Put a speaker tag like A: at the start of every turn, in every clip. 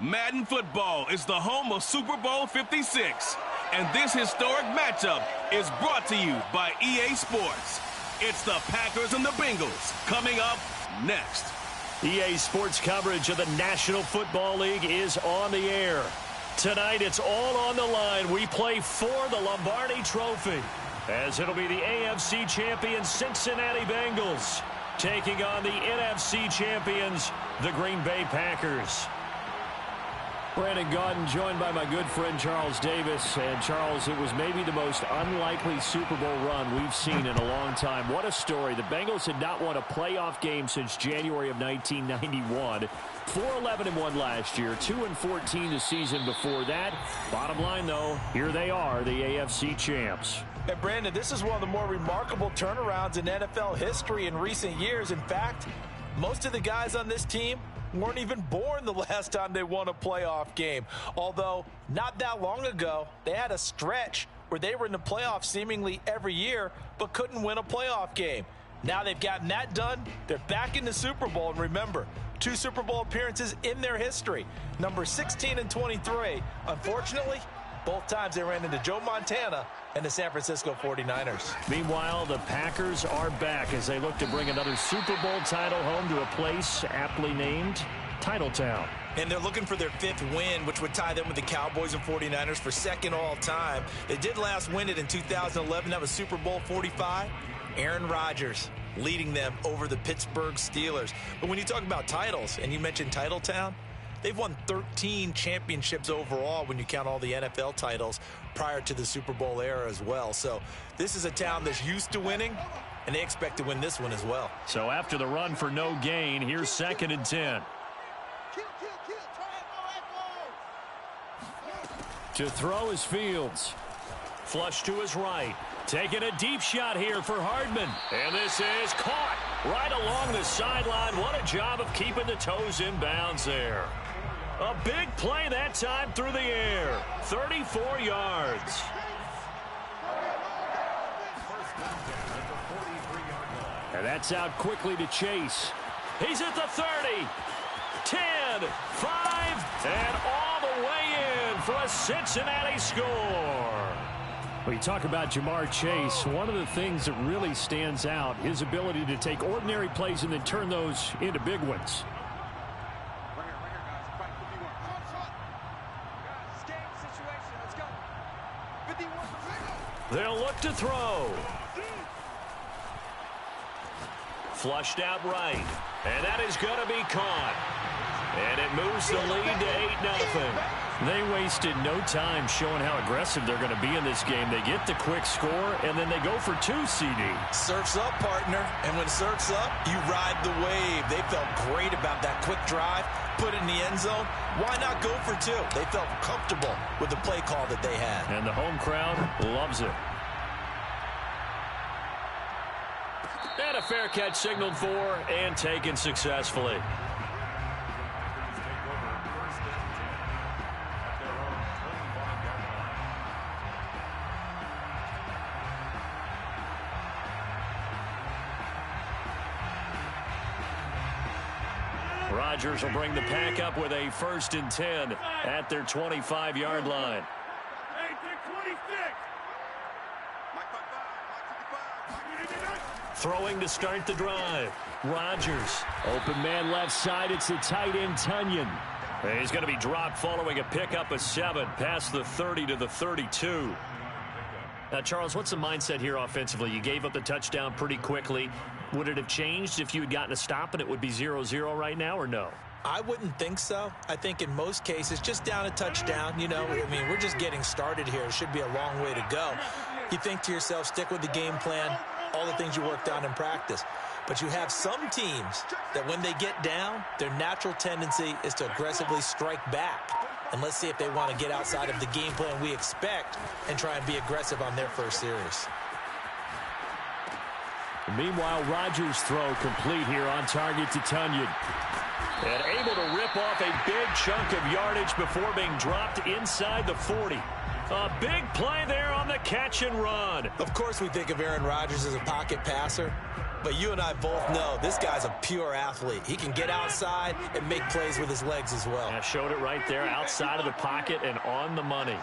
A: Madden Football is the home of Super Bowl 56, and this historic matchup is brought to you by EA Sports. It's the Packers and the Bengals coming up next.
B: EA Sports coverage of the National Football League is on the air. Tonight, it's all on the line. We play for the Lombardi Trophy, as it'll be the AFC champion Cincinnati Bengals taking on the NFC champions, the Green Bay Packers.
C: Brandon Gaudin joined by my good friend Charles Davis. And Charles, it was maybe the most unlikely Super Bowl run we've seen in a long time. What a story. The Bengals had not won a playoff game since January of 1991. 4-11-1 last year, 2-14 the season before that. Bottom line, though, here they are, the AFC champs.
D: And Brandon, this is one of the more remarkable turnarounds in NFL history in recent years. In fact, most of the guys on this team weren't even born the last time they won a playoff game. Although, not that long ago, they had a stretch where they were in the playoffs seemingly every year, but couldn't win a playoff game. Now they've gotten that done. They're back in the Super Bowl. And remember, 2 Super Bowl appearances in their history. Number 16 and 23. Unfortunately, both times they ran into Joe Montana and the San Francisco 49ers.
B: Meanwhile, the Packers are back as they look to bring another Super Bowl title home to a place aptly named Titletown.
D: And they're looking for their 5th win, which would tie them with the Cowboys and 49ers for 2nd all-time. They did last win it in 2011. That was Super Bowl 45. Aaron Rodgers leading them over the Pittsburgh Steelers. But when you talk about titles, and you mentioned Titletown, they've won 13 championships overall when you count all the NFL titles prior to the Super Bowl era as well. So this is a town that's used to winning, and they expect to win this one as well.
B: So after the run for no gain, here's 2nd and 10.
C: To throw is Fields.
B: Flush to his right. Taking a deep shot here for Hardman. And this is caught right along the sideline. What a job of keeping the toes in bounds there. A big play that time through the air. 34 yards.
C: And that's out quickly to Chase.
B: He's at the 30. 10, 5, and all the way in for a Cincinnati score.
C: Well, you talk about Jamar Chase. One of the things that really stands out, his ability to take ordinary plays and then turn those into big ones.
B: They'll look to throw. Flushed out right. And that is going to be caught. And it moves the lead to 8-0.
C: They wasted no time showing how aggressive they're going to be in this game. They get the quick score, and then they go for 2, CD.
D: Surf's up, partner. And when surf's up, you ride the wave. They felt great about that quick drive, put it in the end zone. Why not go for 2? They felt comfortable with the play call that they had.
C: And the home crowd loves it.
B: And a fair catch signaled for and taken successfully. Rodgers will bring the pack up with a 1st and 10 at their 25-yard line. Throwing to start the drive. Rodgers.
C: Open man left side. It's the tight end, Tunyon.
B: He's going to be dropped following a pickup of 7 past the 30 to the 32. Now, Charles, what's the mindset here offensively? You gave up the touchdown pretty quickly. Would it have changed if you had gotten a stop and it would be 0-0 right now, or no?
D: I wouldn't think so. I think in most cases, just down a touchdown, you know, I mean, we're just getting started here. It should be a long way to go. You think to yourself, stick with the game plan, all the things you worked on in practice. But you have some teams that when they get down, their natural tendency is to aggressively strike back. And let's see if they want to get outside of the game plan we expect and try and be aggressive on their first series.
C: Meanwhile, Rodgers' throw complete here on target to Tunyon.
B: And able to rip off a big chunk of yardage before being dropped inside the 40. A big play there on the catch and run.
D: Of course we think of Aaron Rodgers as a pocket passer, but you and I both know this guy's a pure athlete. He can get outside and make plays with his legs as well.
B: I showed it right there, outside of the pocket and on the money.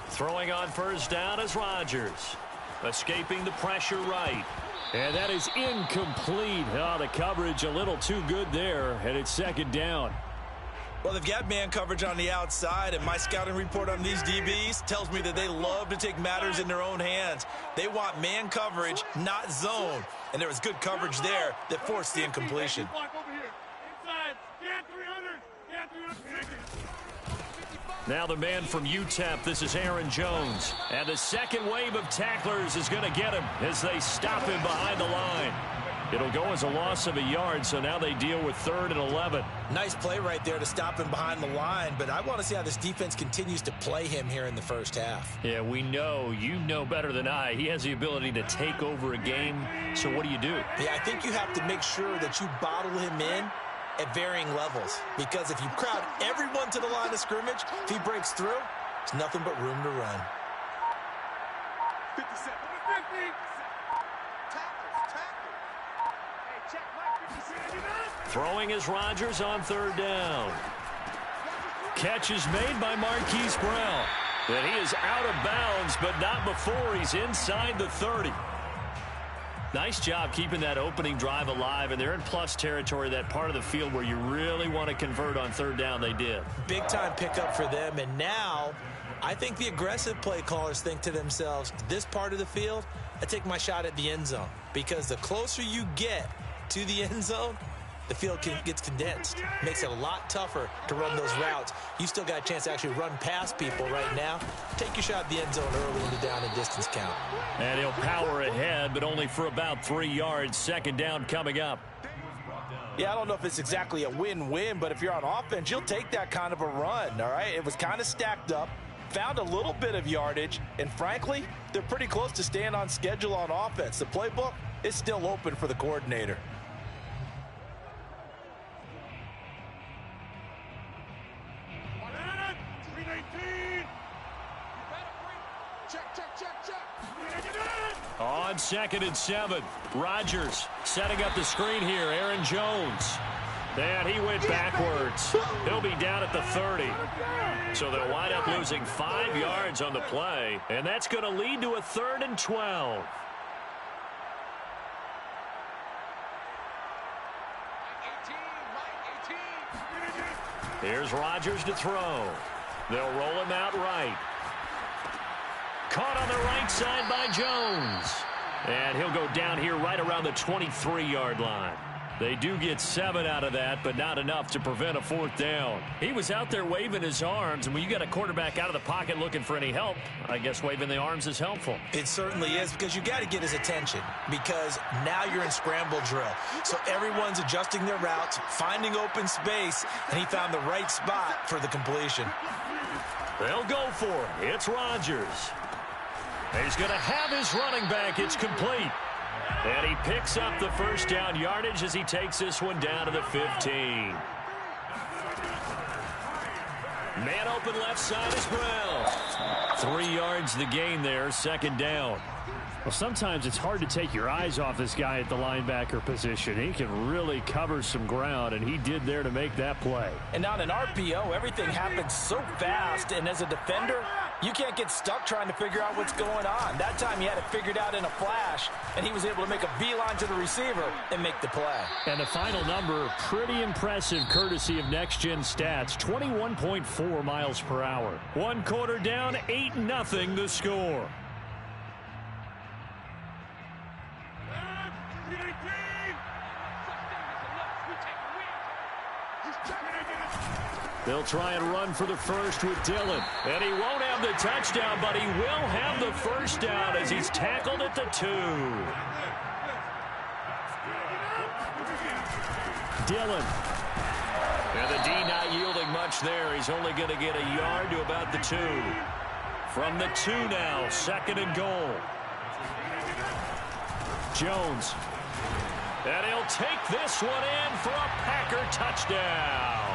B: Throwing on first down is Rodgers. Escaping the pressure right.
C: And that is incomplete. Oh, the coverage a little too good there, and it's second down.
D: Well, they've got man coverage on the outside, and my scouting report on these DBs tells me that they love to take matters in their own hands. They want man coverage, not zone. And there was good coverage there that forced the incompletion.
B: Now the man from UTEP, this is Aaron Jones. And the second wave of tacklers is going to get him as they stop him behind the line. It'll go as a loss of a yard, so now they deal with 3rd and 11.
D: Nice play right there to stop him behind the line, but I want to see how this defense continues to play him here in the first half.
C: Yeah, we know. You know better than I. He has the ability to take over a game, so what do you do?
D: Yeah, I think you have to make sure that you bottle him in at varying levels, because if you crowd everyone to the line of scrimmage, if he breaks through, there's nothing but room to run.
E: 57.
B: Throwing is Rodgers on 3rd down. Catch is made by Marquise Brown. And he is out of bounds, but not before he's inside the 30. Nice job keeping that opening drive alive, and they're in plus territory, that part of the field where you really want to convert on 3rd down. They did.
D: Big time pickup for them, and now I think the aggressive play callers think to themselves, this part of the field, I take my shot at the end zone, because the closer you get to the end zone, the field gets condensed. Makes it a lot tougher to run those routes. You still got a chance to actually run past people right now. Take your shot at the end zone early in the down and distance count.
B: And he'll power ahead, but only for about 3 yards. 2nd down coming up.
D: Yeah, I don't know if it's exactly a win-win, but if you're on offense, you'll take that kind of a run, all right? It was kind of stacked up, found a little bit of yardage, and frankly, they're pretty close to staying on schedule on offense. The playbook is still open for the coordinator.
B: On 2nd and 7, Rodgers setting up the screen here. Aaron Jones. And he went backwards. He'll be down at the 30. So they'll wind up losing 5 yards on the play. And that's going to lead to a 3rd and 12. Here's Rodgers to throw. They'll roll him out right. Caught on the right side by Jones. And he'll go down here right around the 23-yard line. They do get 7 out of that, but not enough to prevent a 4th down. He was out there waving his arms, and when you got a quarterback out of the pocket looking for any help, I guess waving the arms is helpful.
D: It certainly is, because you got to get his attention, because now you're in scramble drill. So everyone's adjusting their routes, finding open space, and he found the right spot for the completion.
B: They'll go for it. It's Rodgers. He's going to have his running back. It's complete. And he picks up the first down yardage as he takes this one down to the 15. Man open left side is Brown. 3 yards the gain there, 2nd down.
C: Well, sometimes it's hard to take your eyes off this guy at the linebacker position. He can really cover some ground, and he did there to make that play.
D: And on an RPO, everything happens so fast, and as a defender, you can't get stuck trying to figure out what's going on. That time he had it figured out in a flash, and he was able to make a beeline to the receiver and make the play.
C: And the final number, pretty impressive courtesy of Next Gen Stats, 21.4 miles per hour.
B: 1 quarter down, 8-0 the score. They'll try and run for the first with Dillon. And he won't have the touchdown, but he will have the first down as he's tackled at the 2.
C: Dillon.
B: And the D not yielding much there. He's only going to get a yard to about the 2. From the 2 now, 2nd and goal.
C: Jones. And he'll take this one in for a Packer touchdown.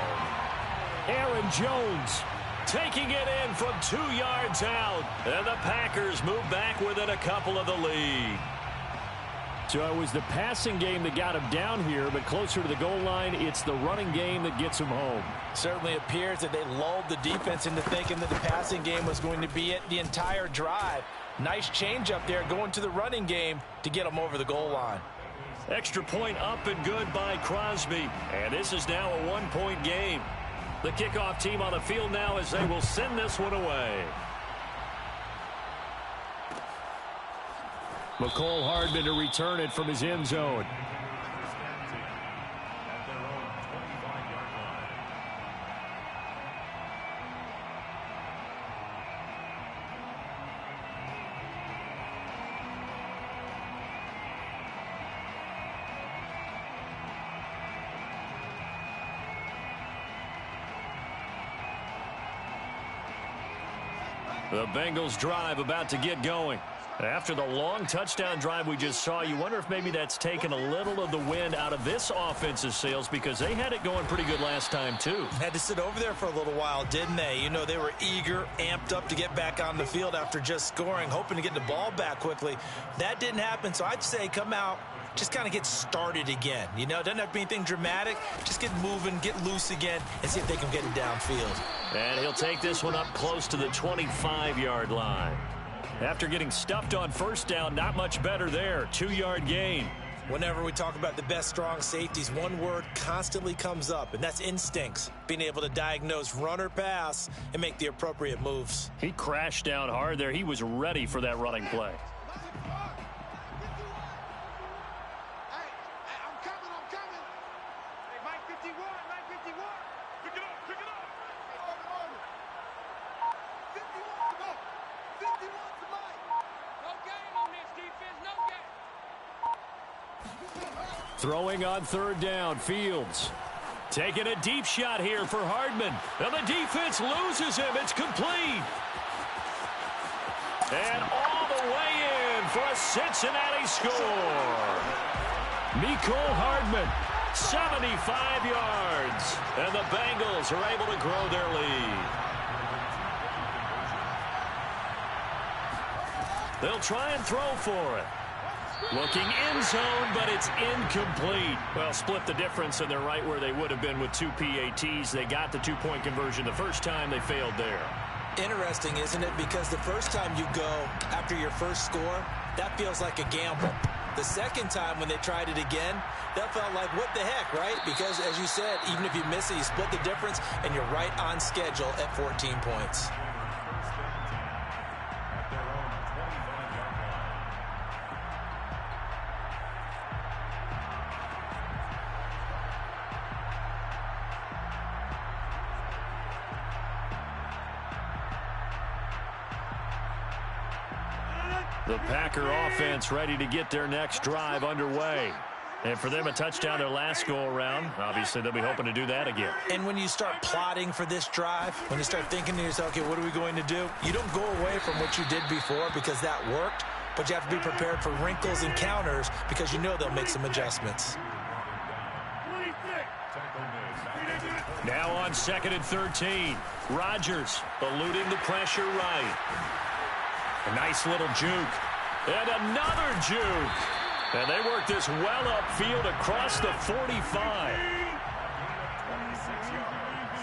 C: Aaron Jones taking it in from 2 yards out. And the Packers move back within a couple of the lead. So it was the passing game that got him down here, but closer to the goal line, it's the running game that gets him home.
D: Certainly appears that they lulled the defense into thinking that the passing game was going to be it the entire drive. Nice change up there going to the running game to get them over the goal line.
B: Extra point up and good by Crosby. And this is now a 1-point game. The kickoff team on the field now as they will send this one away.
C: McCole Hardman to return it from his end zone.
B: The Bengals drive about to get going. After the long touchdown drive we just saw, you wonder if maybe that's taken a little of the wind out of this offense's sails because they had it going pretty good last time too.
D: Had to sit over there for a little while, didn't they? You know, they were eager, amped up to get back on the field after just scoring, hoping to get the ball back quickly. That didn't happen, so I'd say come out, just kind of get started again. You know, it doesn't have to be anything dramatic. Just get moving, get loose again, and see if they can get it downfield.
B: And he'll take this one up close to the 25-yard line. After getting stuffed on first down, not much better there. 2-yard gain.
D: Whenever we talk about the best strong safeties, one word constantly comes up, and that's instincts. Being able to diagnose run or pass and make the appropriate moves.
B: He crashed down hard there. He was ready for that running play.
C: Throwing on third down, Fields.
B: Taking a deep shot here for Hardman. And the defense loses him. It's complete. And all the way in for a Cincinnati score.
C: Mecole Hardman.
B: 75 yards. And the Bengals are able to grow their lead. They'll try and throw for it. Looking end zone, but it's incomplete. Well, split the difference, and they're right where they would have been with 2 PATs. They got the 2-point conversion the first time. They failed there.
D: Interesting, isn't it? Because the first time you go after your first score, that feels like a gamble. The second time when they tried it again, that felt like, what the heck, right? Because, as you said, even if you miss it, you split the difference, and you're right on schedule at 14 points.
B: The Packer offense ready to get their next drive underway. And for them, a touchdown their last go-around. Obviously, they'll be hoping to do that again.
D: And when you start plotting for this drive, when you start thinking to yourself, okay, what are we going to do? You don't go away from what you did before because that worked, but you have to be prepared for wrinkles and counters because you know they'll make some adjustments.
B: Now on 2nd and 13. Rodgers eluding the pressure right. A nice little juke. And another juke. And they work this well upfield across the 45. 26 yards.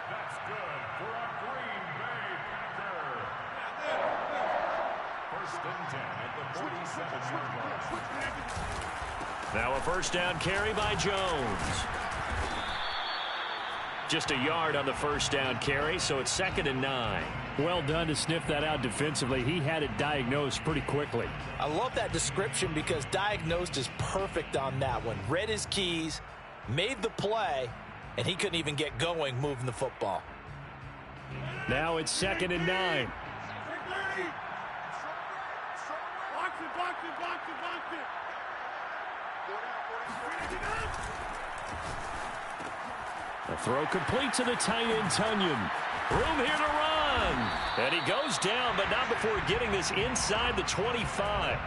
B: That's good for a Green Bay Packer. First and 10 at the 47-yard line. Now a first down carry by Jones. Just a yard on the first down carry, so it's 2nd and 9.
C: Well done to sniff that out defensively. He had it diagnosed pretty quickly.
D: I love that description because diagnosed is perfect on that one. Read his keys, made the play, and he couldn't even get going moving the football.
C: Now it's 2nd and 9. The throw complete to the tight end, Tunyon. Room here to run. And he goes down, but not before getting this inside the 25.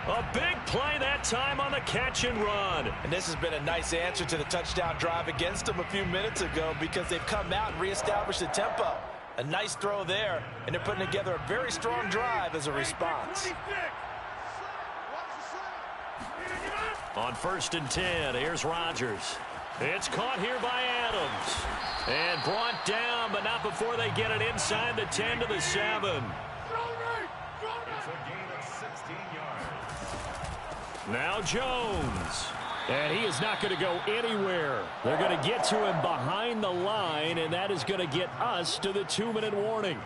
C: A big play that time on the catch and run.
D: And this has been a nice answer to the touchdown drive against them a few minutes ago because they've come out and reestablished the tempo. A nice throw there, and they're putting together a very strong drive as a response.
C: On 1st and 10, here's Rodgers. It's caught here by Adams. And brought down, but not before they get it inside the 10 to the 7. Now Jones. And he is not going to go anywhere. They're going to get to him behind the line, and that is going to get us to the 2-minute warning.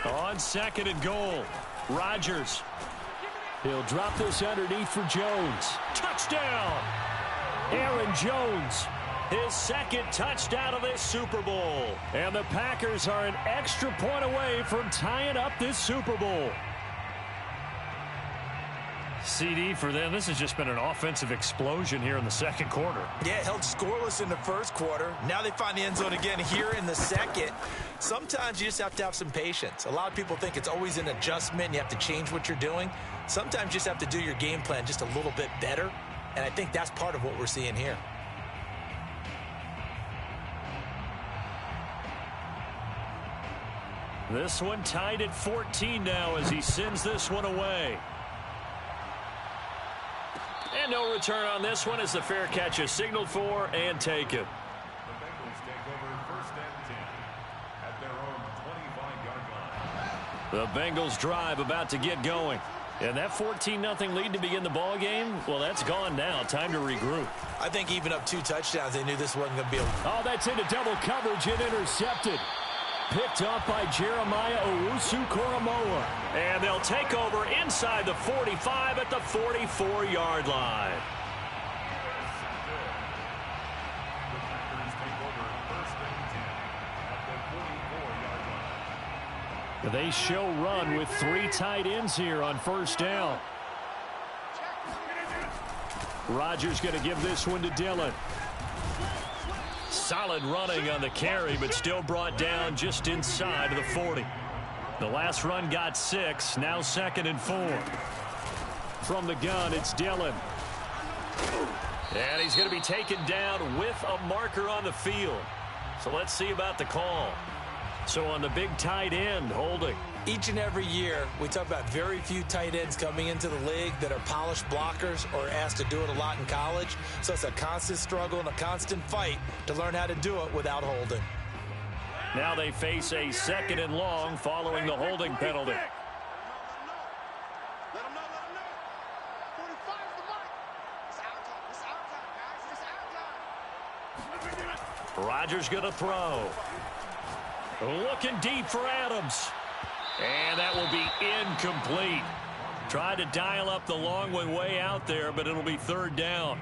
C: On 2nd and goal, Rodgers. He'll drop this underneath for Jones. Touchdown! Aaron Jones, his 2nd touchdown of this Super Bowl. And the Packers are an extra point away from tying up this Super Bowl. CD, for them, this has just been an offensive explosion here in the 2nd quarter.
D: Yeah, held scoreless in the 1st quarter. Now they find the end zone again here in the 2nd. Sometimes you just have to have some patience. A lot of people think it's always an adjustment. You have to change what you're doing. Sometimes you just have to do your game plan just a little bit better. And I think that's part of what we're seeing here.
C: This one tied at 14 now as he sends this one away. And no return on this one as the fair catch is signaled for and taken.
E: The Bengals take over 1st and 10 at their own 25-yard line.
C: The Bengals drive about to get going. And that 14-0 lead to begin the ball game, well, that's gone now. Time to regroup.
D: I think even up 2 touchdowns, they knew this wasn't going to be a...
C: Oh, that's into double coverage and intercepted. Picked up by Jeremiah Owusu-Koramoah. And they'll take over inside the 45 at the 44-yard line.
E: The Packers take over 1st and 10 at the 44-yard line.
C: They show run with 3 tight ends here on 1st down. Rodgers going to give this one to Dillon. Solid running on the carry, but still brought down just inside of the 40. The last run got 6, now 2nd and 4. From the gun, it's Dillon. And he's going to be taken down with a marker on the field. So let's see about the call. So on the big tight end, holding.
D: Each and every year, we talk about very few tight ends coming into the league that are polished blockers or asked to do it a lot in college. So it's a constant struggle and a constant fight to learn how to do it without holding.
C: Now they face a 2nd and long following the holding penalty. Rodgers going to throw. Looking deep for Adams. And that will be incomplete. Tried to dial up the long way out there, but it'll be 3rd down.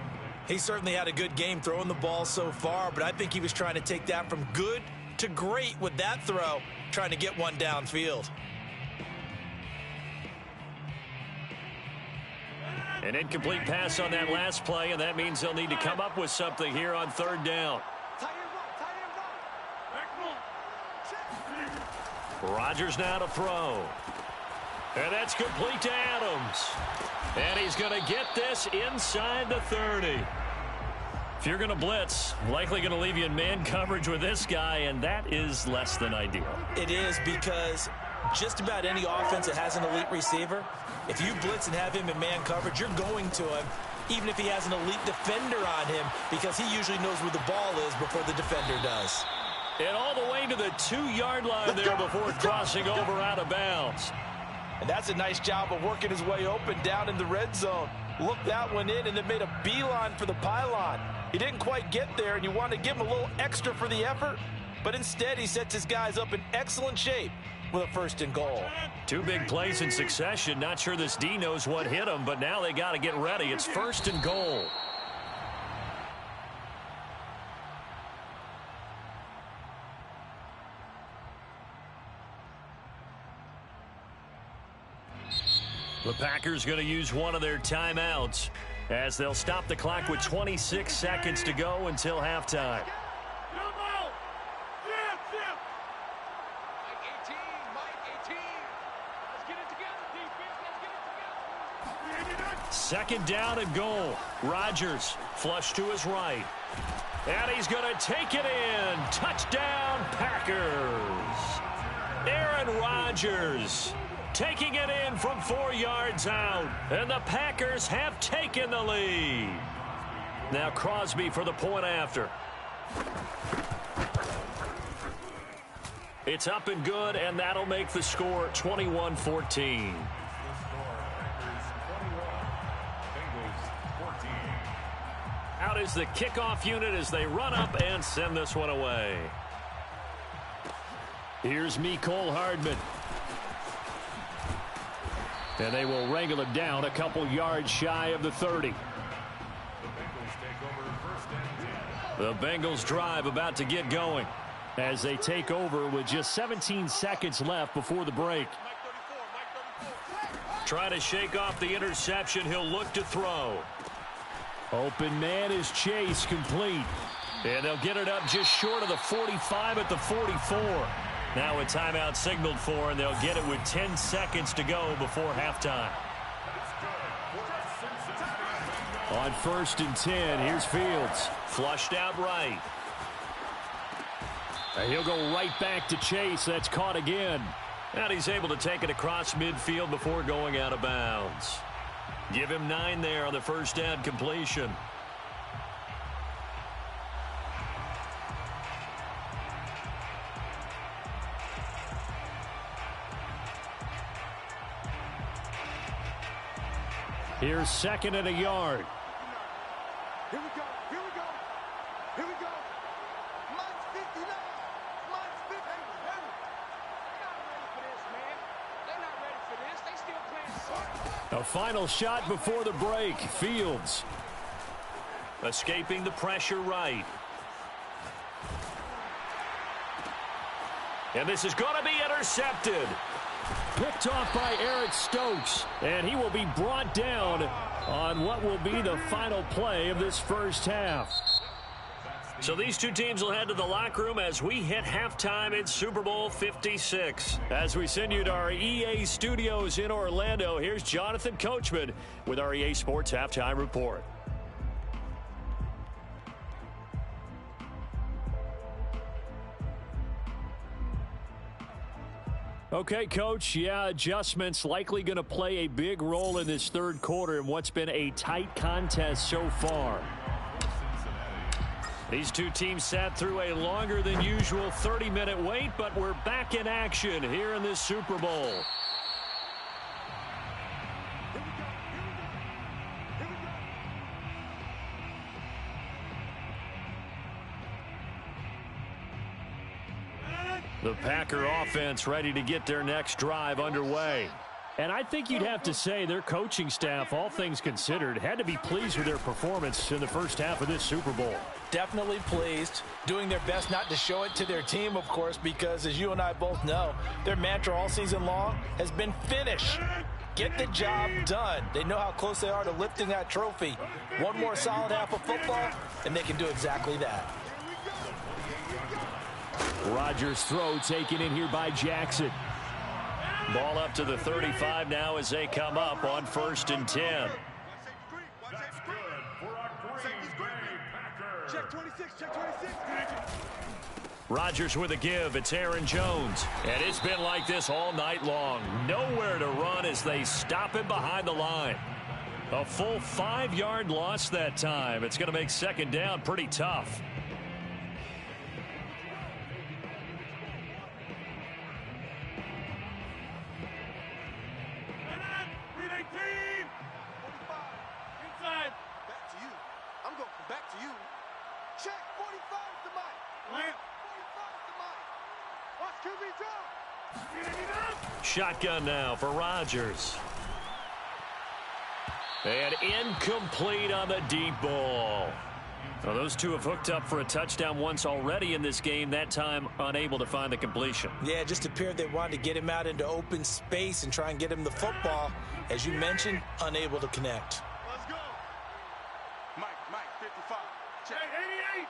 D: He certainly had a good game throwing the ball so far, but I think he was trying to take that from good to great with that throw, trying to get one downfield.
C: An incomplete pass on that last play, and that means they'll need to come up with something here on 3rd down. Rodgers now to throw. And that's complete to Adams. And he's going to get this inside the 30. If you're going to blitz, likely going to leave you in man coverage with this guy, and that is less than ideal.
D: It is, because just about any offense that has an elite receiver, if you blitz and have him in man coverage, you're going to him, even if he has an elite defender on him, because he usually knows where the ball is before the defender does.
C: And all the way to the 2-yard line there before crossing over out of bounds.
D: And that's a nice job of working his way open down in the red zone. Looked that one in and then made a beeline for the pylon. He didn't quite get there, and you want to give him a little extra for the effort, but instead he sets his guys up in excellent shape with a 1st and goal.
B: 2 big plays in succession. Not sure this D knows what hit him, but now they got to get ready. It's 1st and goal. The Packers going to use one of their timeouts as they'll stop the clock with 26 seconds to go until halftime. Second down and goal. Rodgers flush to his right. And he's going to take it in. Touchdown, Packers. Aaron Rodgers taking it in from 4 yards out. And the Packers have taken the lead. Now Crosby for the point after. It's up and good, and that'll make the score 21-14. Out is the kickoff unit as they run up and send this one away. Here's Mecole Hardman. And they will wrangle him down a couple yards shy of the 30. The Bengals drive about to get going as they take over with just 17 seconds left before the break. Trying to shake off the interception. He'll look to throw. Open man is Chase, complete. And they'll get it up just short of the 45 at the 44. Now a timeout signaled for, and they'll get it with 10 seconds to go before halftime. On 1st and 10, here's Fields. Flushed out right. And he'll go right back to Chase. That's caught again. And he's able to take it across midfield before going out of bounds. Give him 9 there on the first down completion. Here's 2nd and a yard.
F: Here we go. Here we go. Here we go. Mine's 59. Mine's 50. They're not ready for this, man. They're not ready for this. They still playing.
C: A final shot before the break. Fields.
B: Escaping the pressure right. And this is going to be intercepted.
C: Picked off by Eric Stokes. And he will be brought down on what will be the final play of this first half.
B: So these two teams will head to the locker room as we hit halftime in Super Bowl 56.
C: As we send you to our EA studios in Orlando, here's Jonathan Coachman with our EA Sports Halftime Report. Okay, Coach, yeah, adjustments likely going to play a big role in this third quarter in what's been a tight contest so far.
B: These two teams sat through a longer than usual 30-minute wait, but we're back in action here in this Super Bowl.
C: The Packer offense ready to get their next drive underway. And I think you'd have to say their coaching staff, all things considered, had to be pleased with their performance in the first half of this Super Bowl.
D: Definitely pleased, doing their best not to show it to their team, of course, because as you and I both know, their mantra all season long has been finish. Get the job done. They know how close they are to lifting that trophy. One more solid half of football, and they can do exactly that.
C: Rodgers' throw taken in here by Jackson.
B: Ball up to the 35 now as they come up on 1st and 10.
E: That's good for our Green Bay Packers.
F: Check 26, check 26.
B: Rodgers with a give. It's Aaron Jones. And it's been like this all night long. Nowhere to run as they stop him behind the line. A full 5-yard loss that time. It's going to make 2nd down pretty tough.
F: Back to you. Check 45 is the mic. 45 is the mic. Watch QB jump.
B: Shotgun now for Rodgers. And incomplete on the deep ball. Well, those two have hooked up for a touchdown once already in this game, that time unable to find the completion.
D: Yeah, it just appeared they wanted to get him out into open space and try and get him the football. As you mentioned, unable to connect.
F: Let's go. Mike, 55. Check. Hey,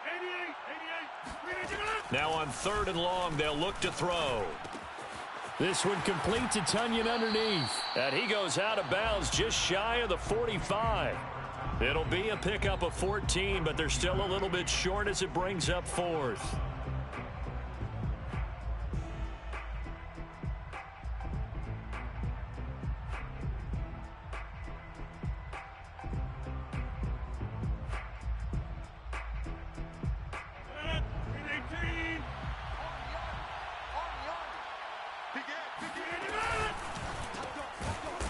F: 88.
B: Now on 3rd and long, they'll look to throw.
C: This one complete to Tonyan underneath.
B: And he goes out of bounds just shy of the 45. It'll be a pickup of 14, but they're still a little bit short as it brings up 4th.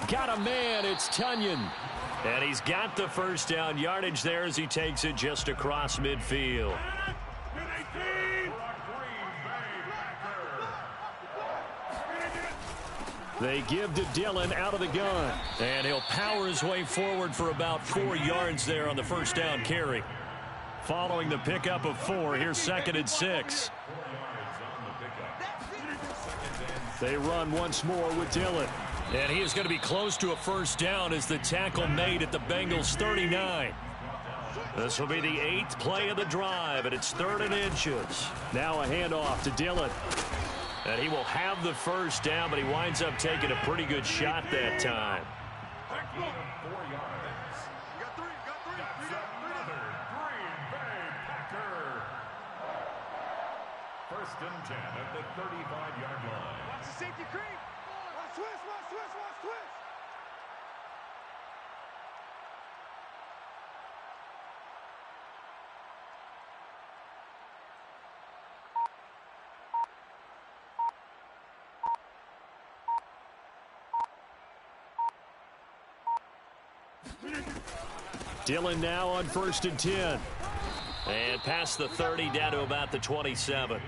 C: Got a man, it's Tonyan.
B: And he's got the first down yardage there as he takes it just across midfield.
C: They give to Dillon out of the gun.
B: And he'll power his way forward for about 4 yards there on the first down carry. Following the pickup of 4, here's 2nd and 6.
C: They run once more with Dillon.
B: And he is going to be close to a first down as the tackle made at the Bengals 39. This will be the 8th play of the drive, and it's 3rd and inches.
C: Now a handoff to Dillon.
B: And he will have the first down, but he winds up taking a pretty good shot that time.
E: 4 yards.
F: Got three.
E: Another Green Bay Packer. 1st and 10 at the 35-yard line.
F: Watch the safety creep. Watch twist.
C: Dillon now on 1st and 10.
B: And past the 30 down to about the 27.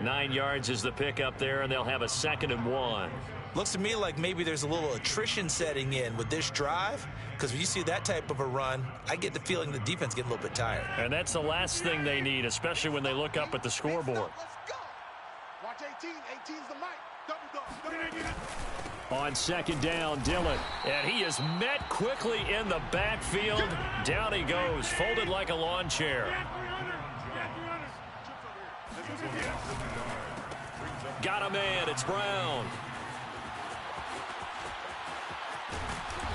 B: 9 yards is the pickup there, and they'll have a 2nd and 1.
D: Looks to me like maybe there's a little attrition setting in with this drive, because when you see that type of a run, I get the feeling the defense getting a little bit tired.
B: And that's the last thing they need, especially when they look up at the scoreboard.
F: Let's go. Watch 18. 18's the mic. Double.
C: On 2nd down, Dillon.
B: And he is met quickly in the backfield. Down he goes, folded like a lawn chair. Got a man, it's Brown.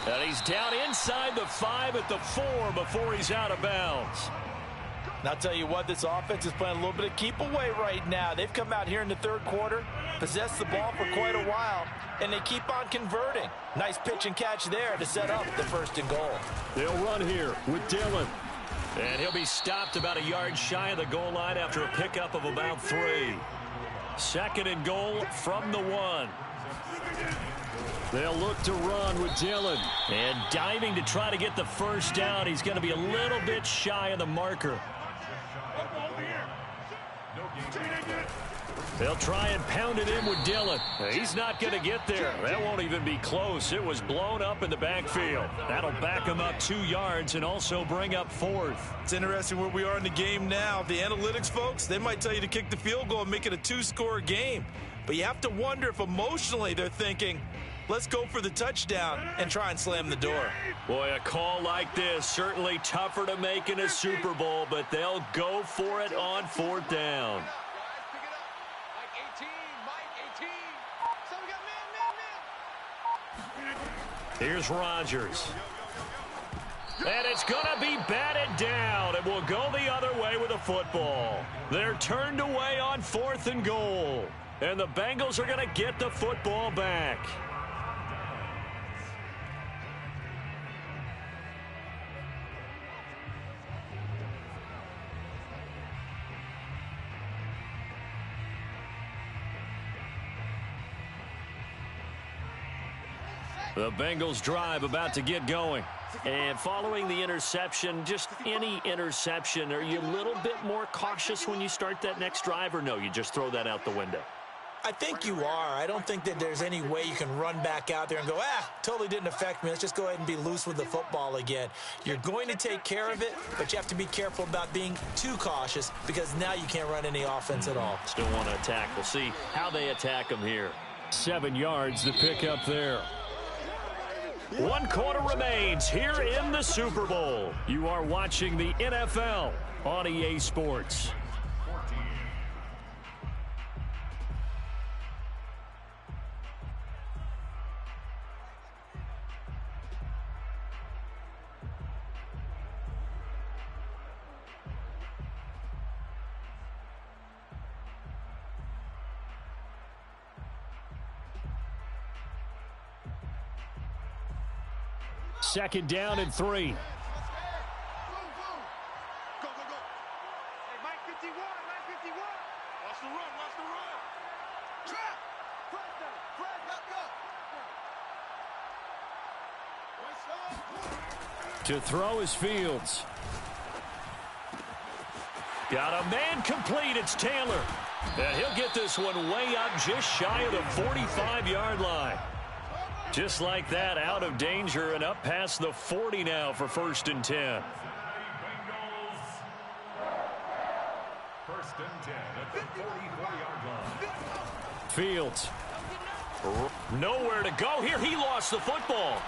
B: And he's down inside the 5 at the 4 before he's out of bounds.
D: And I'll tell you what, this offense is playing a little bit of keep away right now. They've come out here in the 3rd quarter, possessed the ball for quite a while, and they keep on converting. Nice pitch and catch there to set up the 1st and goal.
C: They'll run here with Dillon.
B: And he'll be stopped about a yard shy of the goal line after a pickup of about 3. 2nd and goal from the 1.
C: They'll look to run with Dillon.
B: And diving to try to get the first down. He's going to be a little bit shy of the marker. They'll try and pound it in with Dillon. He's not going to get there. That won't even be close. It was blown up in the backfield. That'll back him up 2 yards and also bring up 4th.
D: It's interesting where we are in the game now. The analytics folks, they might tell you to kick the field goal and make it a 2-score game. But you have to wonder if emotionally they're thinking, let's go for the touchdown and try and slam the door.
B: Boy, a call like this, certainly tougher to make in a Super Bowl, but they'll go for it on 4th down. Here's Rodgers. And it's going to be batted down. It will go the other way with a football. They're turned away on 4th and goal. And the Bengals are going to get the football back. The Bengals drive about to get going. And following the interception, just any interception, are you a little bit more cautious when you start that next drive, or no, you just throw that out the window?
D: I think you are. I don't think that there's any way you can run back out there and go, totally didn't affect me. Let's just go ahead and be loose with the football again. You're going to take care of it, but you have to be careful about being too cautious because now you can't run any offense at all.
C: Still want to attack. We'll see how they attack them here. 7 yards to pick up there. 1 quarter remains here in the Super Bowl. You are watching the NFL on EA Sports. Second down and 3.
F: Go, go, go. Hey, Mike 51, Mike 51. Watch the run, watch the run. Trap. Fred, let's go.
C: To throw is Fields. Got a man complete. It's Taylor. And he'll get this one way up just shy of the 45-yard line. Just like that, out of danger and up past the 40 now for 1st and 10.
E: First and 10 at the 44-yard line.
C: Fields. Nowhere to go here. He lost the football.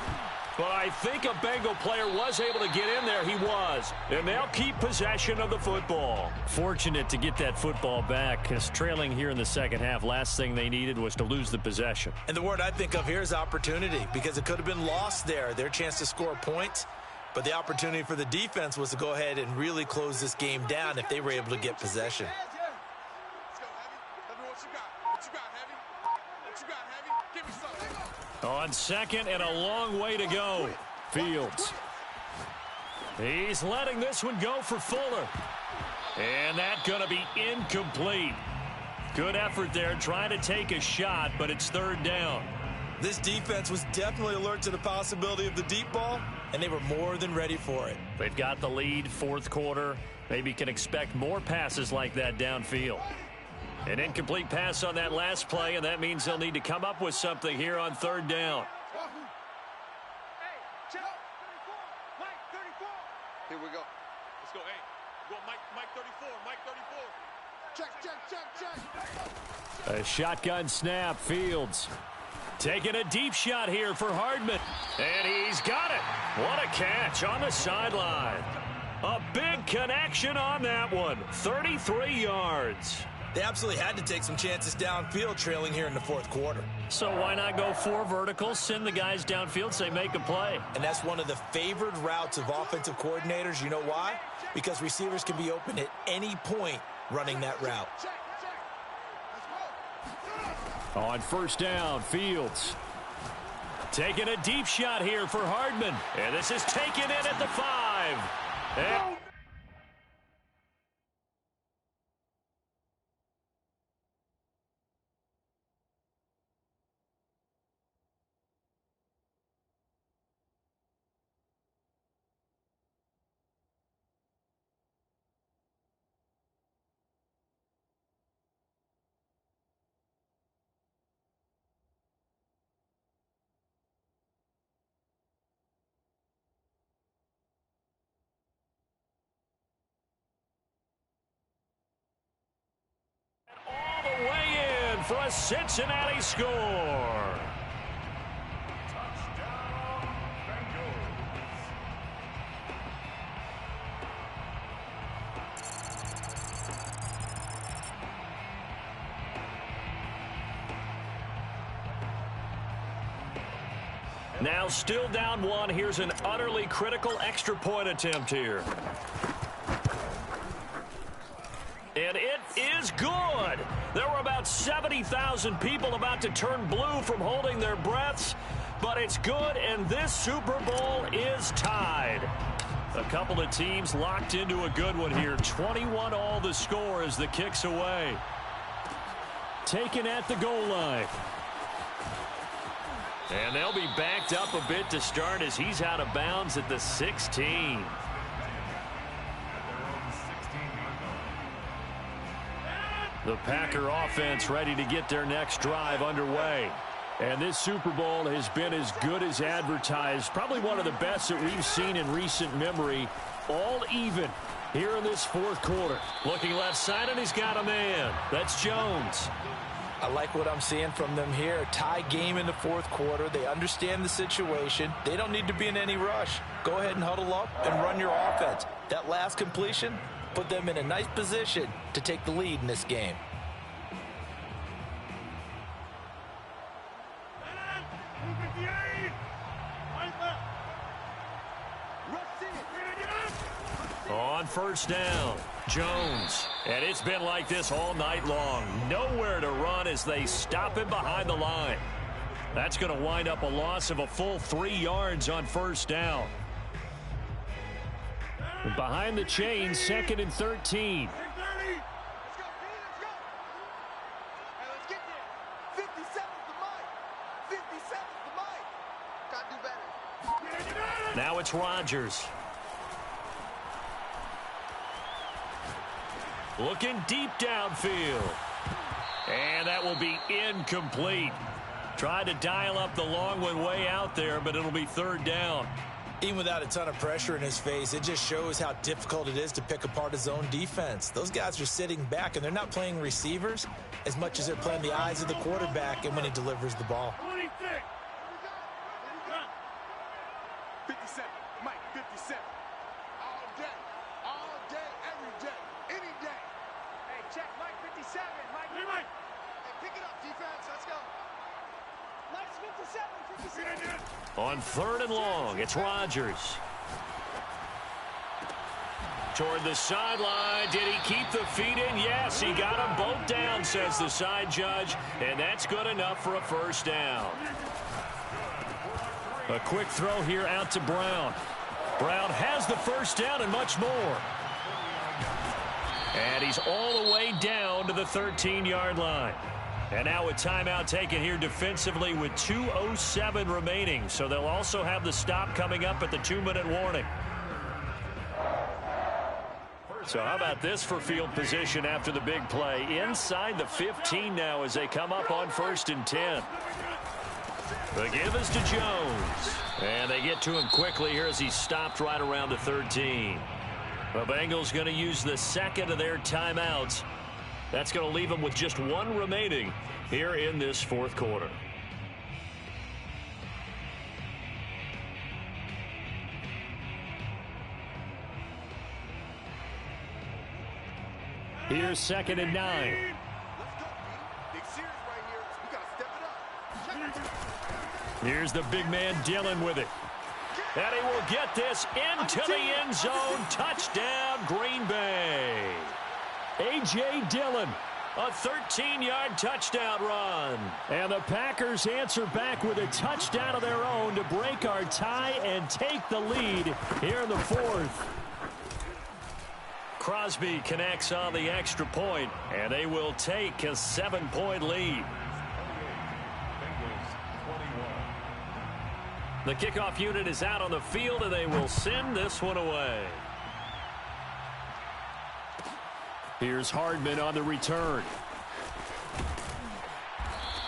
C: But I think a Bengal player was able to get in there. He was. And they'll keep possession of the football. Fortunate to get that football back, because trailing here in the second half, last thing they needed was to lose the possession.
D: And the word I think of here is opportunity, because it could have been lost there. Their chance to score points. But the opportunity for the defense was to go ahead and really close this game down if they were able to get possession.
F: Let's go, Heavy. Tell me what you got. What you got, Heavy? What you got, Heavy? Give me something.
C: On second and a long way to go. Fields. He's letting this one go for Fuller. And that's going to be incomplete. Good effort there trying to take a shot, but it's 3rd down.
D: This defense was definitely alert to the possibility of the deep ball, and they were more than ready for it.
C: They've got the lead, 4th quarter. Maybe can expect more passes like that downfield. An incomplete pass on that last play, and that means they'll need to come up with something here on 3rd down.
F: Hey, check. 34. Mike 34. Here we go. Let's go. Hey, go Mike 34. Mike 34. Check.
C: A shotgun snap. Fields taking a deep shot here for Hardman. And he's got it. What a catch on the sideline. A big connection on that one. 33 yards.
D: They absolutely had to take some chances downfield trailing here in the 4th quarter.
C: So why not go 4 verticals, send the guys downfield, say make a play?
D: And that's one of the favored routes of offensive coordinators. You know why? Because receivers can be open at any point running that route.
C: On 1st down, Fields taking a deep shot here for Hardman. And this is taken in at the 5. And all the way in for a Cincinnati score.
E: Touchdown, Bengals.
C: Now still down 1. Here's an utterly critical extra point attempt here. And it is good. There were about 70,000 people about to turn blue from holding their breaths, but it's good, and this Super Bowl is tied. A couple of teams locked into a good one here. 21 all the score as the kick's away. Taken at the goal line. And they'll be backed up a bit to start as he's out of bounds at the 16. The Packer offense ready to get their next drive underway. And this Super Bowl has been as good as advertised. Probably one of the best that we've seen in recent memory. All even here in this fourth quarter. Looking left side, and he's got a man. That's Jones.
D: I like what I'm seeing from them here. A tie game in the fourth quarter. They understand the situation. They don't need to be in any rush. Go ahead and huddle up and run your offense. That last completion put them in a nice position to take the lead in this game.
C: On first down, Jones. And it's been like this all night long. Nowhere to run as they stop him behind the line. That's going to wind up a loss of a full 3 yards on first down. And behind the chain, 2nd and 13.
F: Let's go, Hey, let's get there. 57's the mic. 57's the mic. Gotta do better.
C: Now it's Rodgers. Looking deep downfield. And that will be incomplete. Tried to dial up the long one way out there, but it'll be 3rd down.
D: Even without a ton of pressure in his face, it just shows how difficult it is to pick apart his own defense. Those guys are sitting back, and they're not playing receivers as much as they're playing the eyes of the quarterback and when he delivers the ball.
F: 57, Mike, 57. All day, every day, any day. Hey, check Mike 57. Mike, hey, pick it up, defense. Let's go. Mike's 57, 57.
C: On 3rd and long, it's Rodgers. Toward the sideline. Did he keep the feet in? Yes, he got them both down, says the side judge. And that's good enough for a first down. A quick throw here out to Brown. Brown has the first down and much more. And he's all the way down to the 13-yard line. And now a timeout taken here defensively with 2:07 remaining. So they'll also have the stop coming up at the 2-minute warning. So how about this for field position after the big play? Inside the 15 now as they come up on 1st and 10. The give is to Jones. And they get to him quickly here as he stopped right around the 13. The Bengals going to use the second of their timeouts. That's going to leave them with just 1 remaining here in this fourth quarter. Here's 2nd and 9.
F: Let's go, Big series right here. We got to step it up.
C: Here's the big man Dillon with it. And he will get this into the end zone. Touchdown, Green Bay. A.J. Dillon, a 13-yard touchdown run. And the Packers answer back with a touchdown of their own to break our tie and take the lead here in the fourth. Crosby connects on the extra point, and they will take a 7-point lead. The kickoff unit is out on the field, and they will send this one away. Here's Hardman on the return.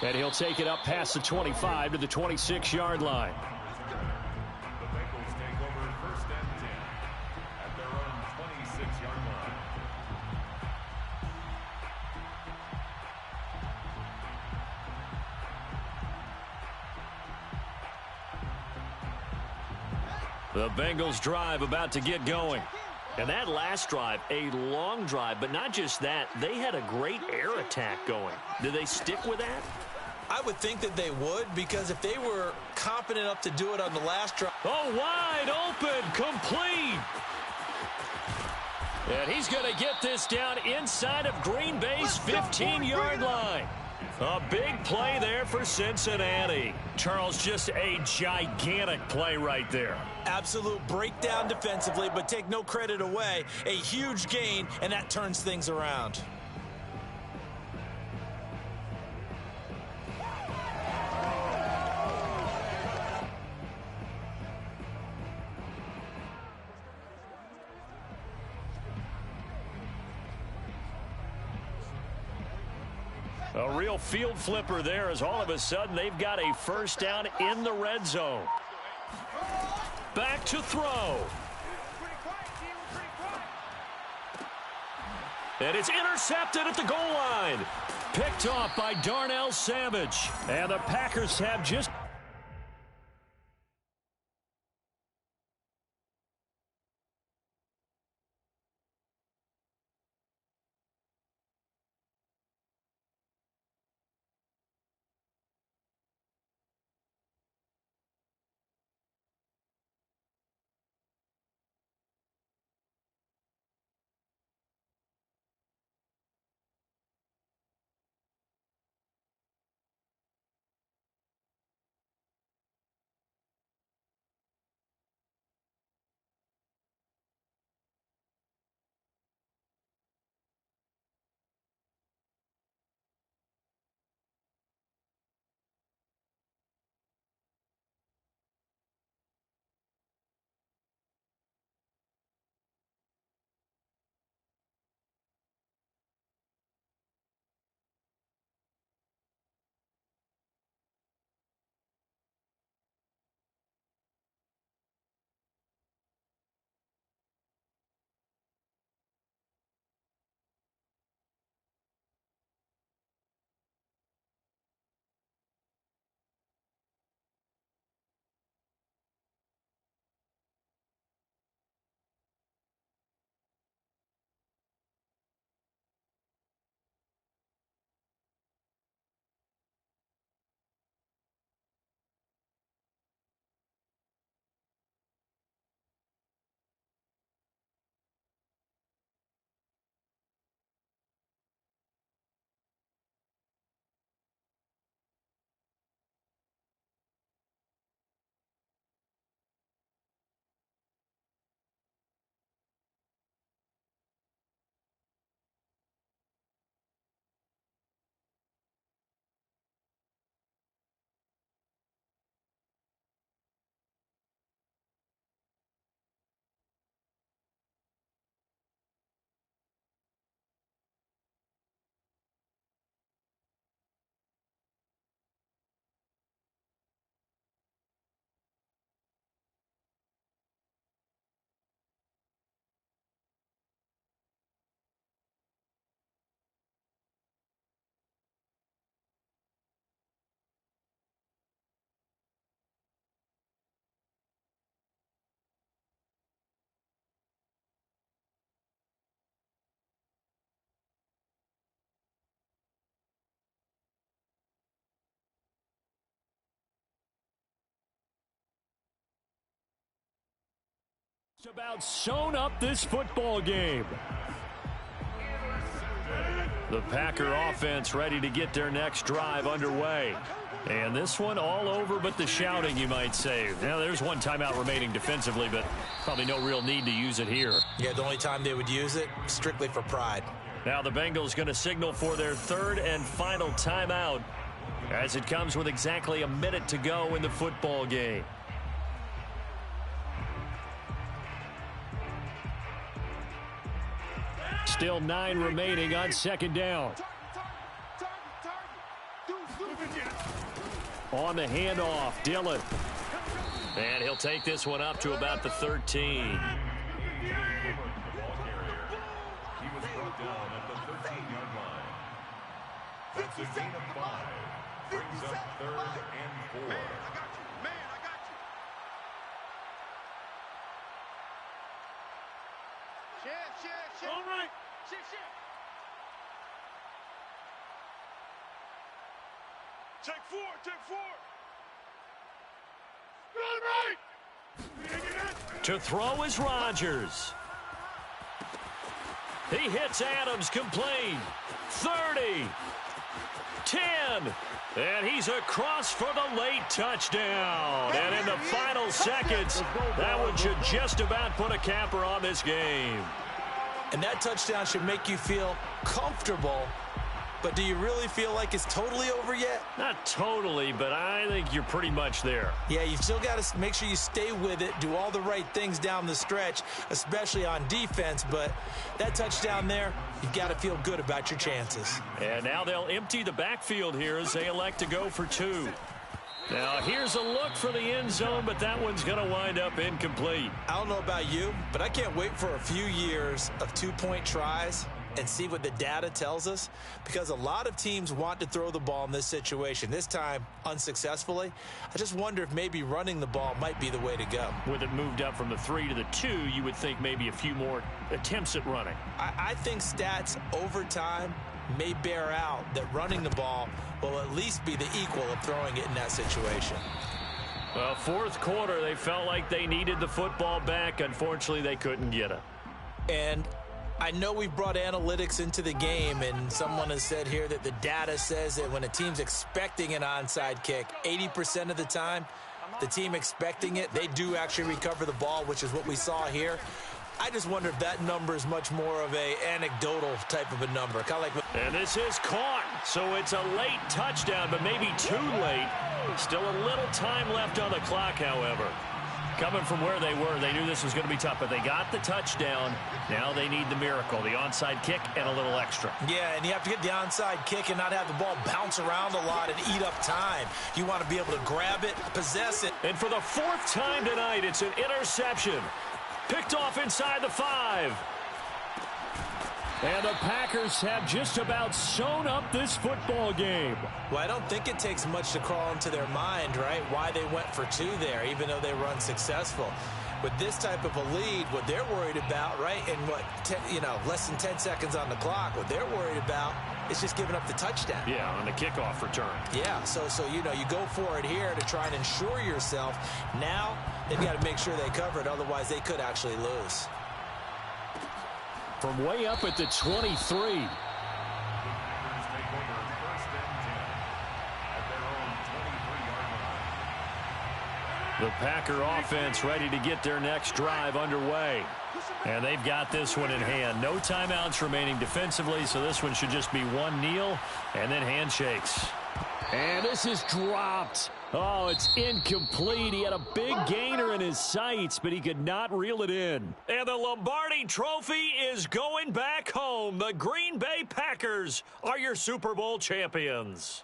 C: And he'll take it up past the 25 to the 26-yard line.
E: The Bengals take over 1st and 10 at their own 26-yard line.
C: The Bengals drive about to get going. And that last drive, a long drive, but not just that, they had a great air attack going. Do they stick with that?
D: I would think that they would, because if they were confident enough to do it on the last drive.
C: Oh, wide open, complete. And he's going to get this down inside of Green Bay's 15-yard line. A big play there for Cincinnati. Charles, just a gigantic play right there.
D: Absolute breakdown defensively, but take no credit away. A huge gain, and that turns things around.
B: A real field flipper there as all of a sudden they've got a first down in the red zone. Back to throw. And it's intercepted at the goal line. Picked off by Darnell Savage. And the Packers have just... about sewn up this football game. The Packer offense ready to get their next drive underway. And this one all over but the shouting, you might say. Now, there's one timeout remaining defensively, but probably no real need to use it here.
D: Yeah, the only time they would use it, strictly for pride.
B: Now the Bengals going to signal for their third and final timeout as it comes with exactly a minute to go in the football game. Still 9 remaining on second down. On the handoff, Dillon. And he'll take this one up to about the 13.
E: He was brought down at the 13-yard line. That's a gain of 5. Brings up 3rd and 4.
F: Shit. All right. Shit. Take 4. All right.
B: To throw is Rodgers. He hits Adams, complete. 30. 10. And he's across for the late touchdown. And in the final seconds, that one should just about put a capper on this game.
D: And that touchdown should make you feel comfortable But do you really feel like it's totally over yet?
B: Not totally, but I think you're pretty much there.
D: Yeah, you've still got to make sure you stay with it, do all the right things down the stretch, especially on defense. But that touchdown there, you've got to feel good about your chances.
B: And now they'll empty the backfield here as they elect to go for 2. Now here's a look for the end zone, but that one's going to wind up incomplete.
D: I don't know about you, but I can't wait for a few years of 2-point tries and see what the data tells us, because a lot of teams want to throw the ball in this situation. This time, unsuccessfully. I just wonder if maybe running the ball might be the way to go.
B: With it moved up from the 3 to the 2, you would think maybe a few more attempts at running.
D: I think stats over time may bear out that running the ball will at least be the equal of throwing it in that situation.
B: Well, fourth quarter, they felt like they needed the football back. Unfortunately, they couldn't get it.
D: And I know we've brought analytics into the game, and someone has said here that the data says that when a team's expecting an onside kick, 80% of the time, the team expecting it, they do actually recover the ball, which is what we saw here. I just wonder if that number is much more of a anecdotal type of a number. Kind of like.
B: And this is caught, so it's a late touchdown, but maybe too late. Still a little time left on the clock, however. Coming from where they were, they knew this was going to be tough, but they got the touchdown. Now they need the miracle, the onside kick and a little extra.
D: Yeah, and you have to get the onside kick and not have the ball bounce around a lot and eat up time. You want to be able to grab it, possess it.
B: And for the 4th time tonight, it's an interception. Picked off inside the 5.
C: And the Packers have just about sewn up this football game.
D: Well, I don't think it takes much to crawl into their mind, right, why they went for 2 there, even though they were unsuccessful. With this type of a lead, what they're worried about, right, and less than 10 seconds on the clock, what they're worried about is just giving up the touchdown.
B: Yeah, on the kickoff return.
D: Yeah, so you go for it here to try and ensure yourself. Now they've got to make sure they cover it, otherwise they could actually lose.
C: From way up at the 23.
B: The Packer offense ready to get their next drive underway. And they've got this one in hand. No timeouts remaining defensively, so this one should just be one kneel and then handshakes.
C: And this is dropped. Oh, it's incomplete. He had a big gainer in his sights, but he could not reel it in.
B: And the Lombardi Trophy is going back home. The Green Bay Packers are your Super Bowl champions.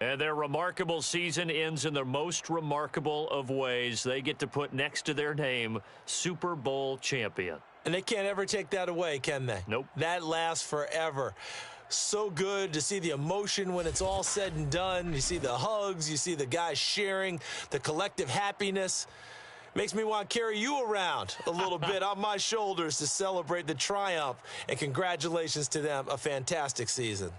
B: And their remarkable season ends in the most remarkable of ways. They get to put next to their name, Super Bowl champion.
D: And they can't ever take that away, can they?
B: Nope.
D: That lasts forever. So good to see the emotion when it's all said and done. You see the hugs. You see the guys sharing the collective happiness. Makes me want to carry you around a little bit on my shoulders to celebrate the triumph. And congratulations to them. A fantastic season.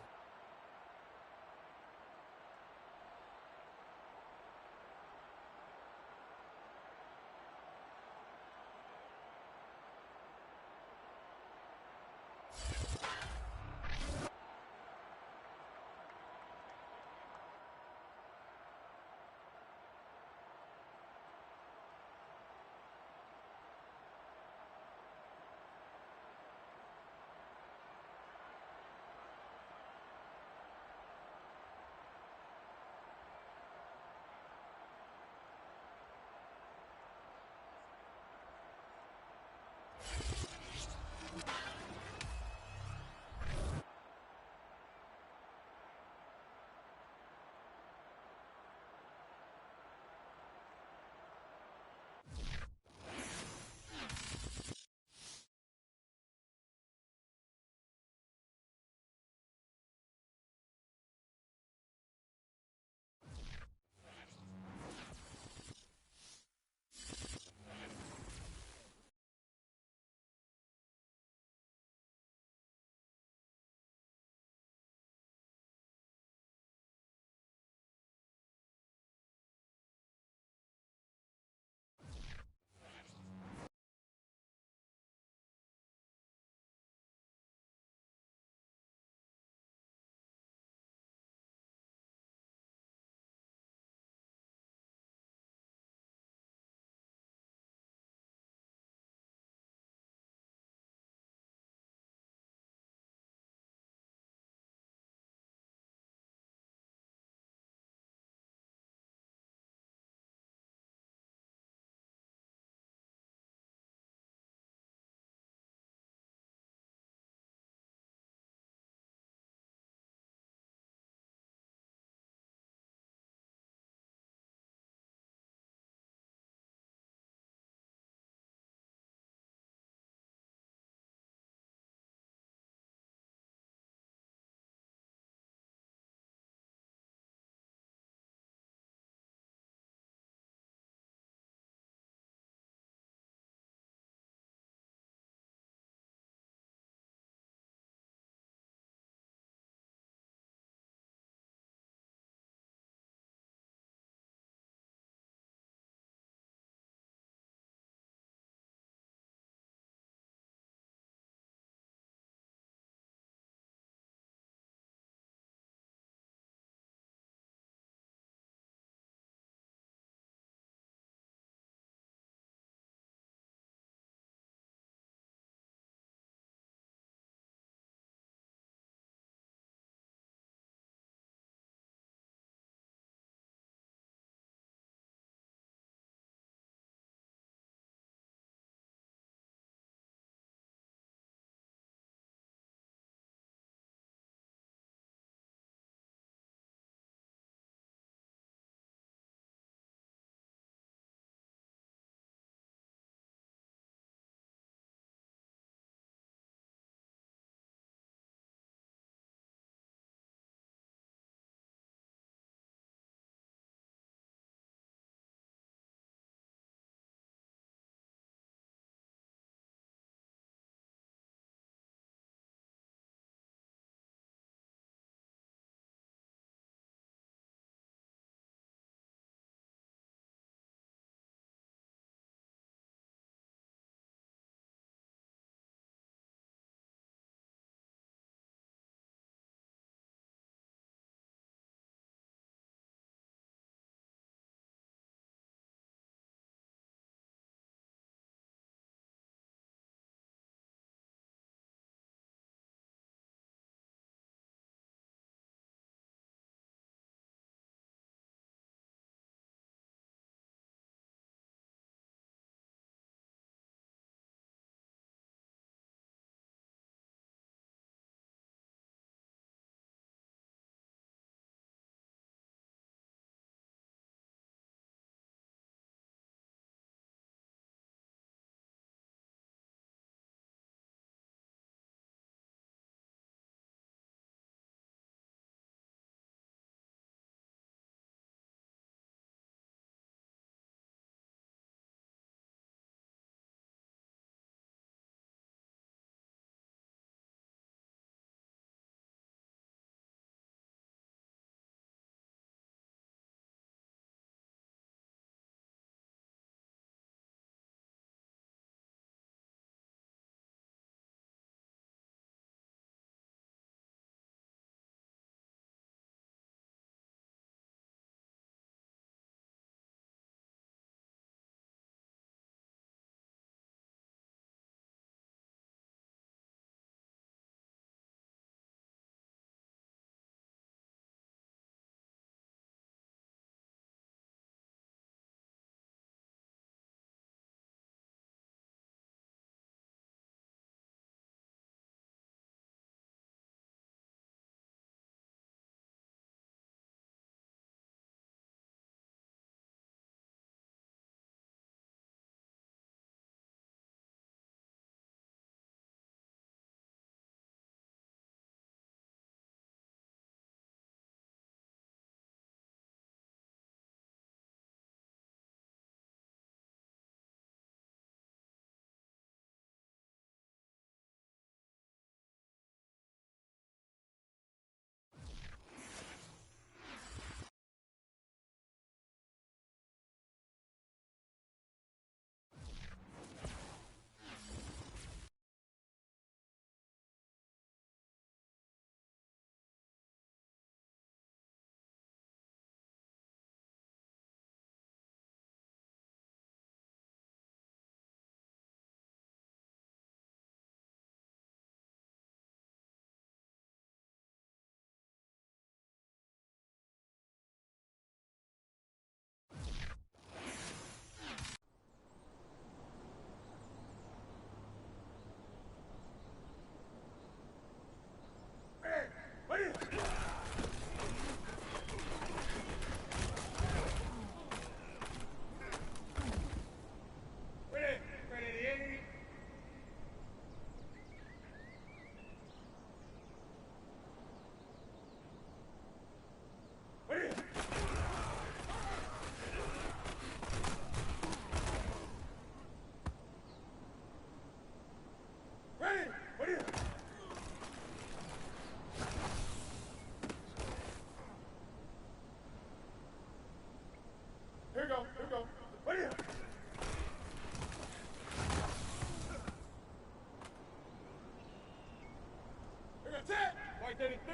F: White 33.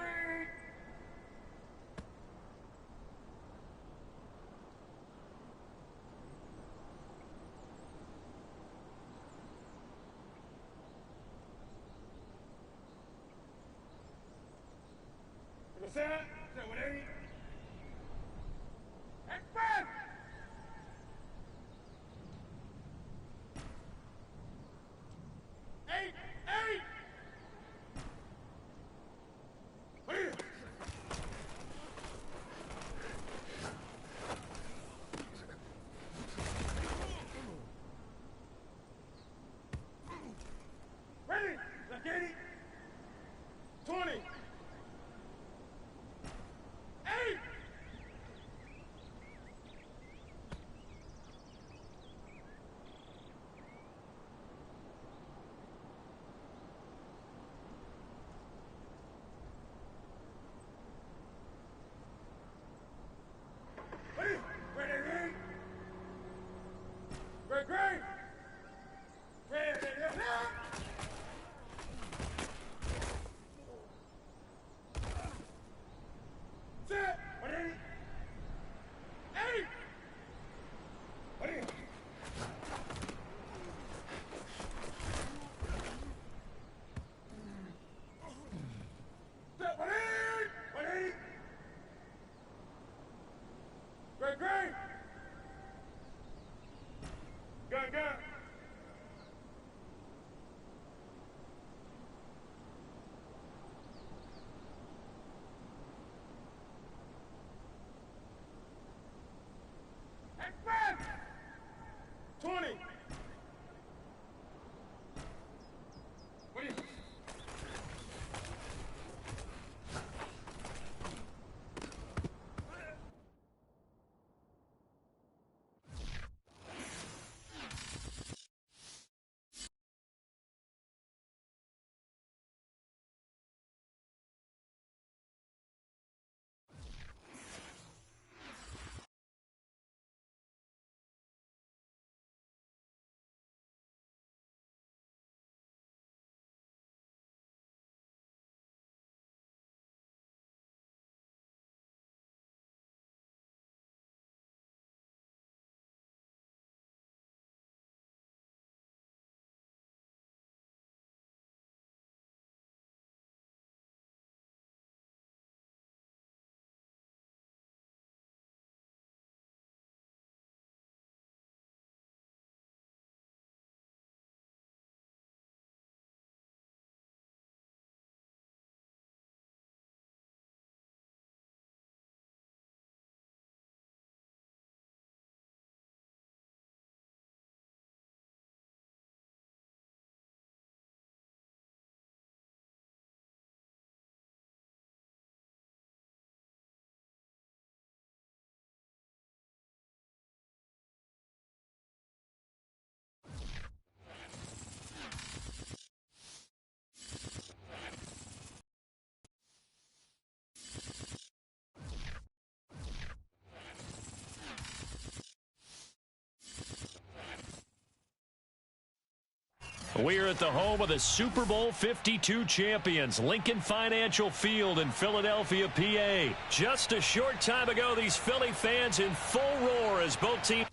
F: Set 180. Expand. 8. Clear. Ready. Left 80. 20. 8. Ready. Ready. Great. Great. Ready. Set. Ready. 8. Ready. Set. Ready. Great. Gun. Expand. 20. Ready.
B: We're at the home of the Super Bowl 52 champions, Lincoln Financial Field in Philadelphia, PA. Just a short time ago, these Philly fans in full roar as both teams.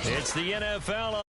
B: It's the NFL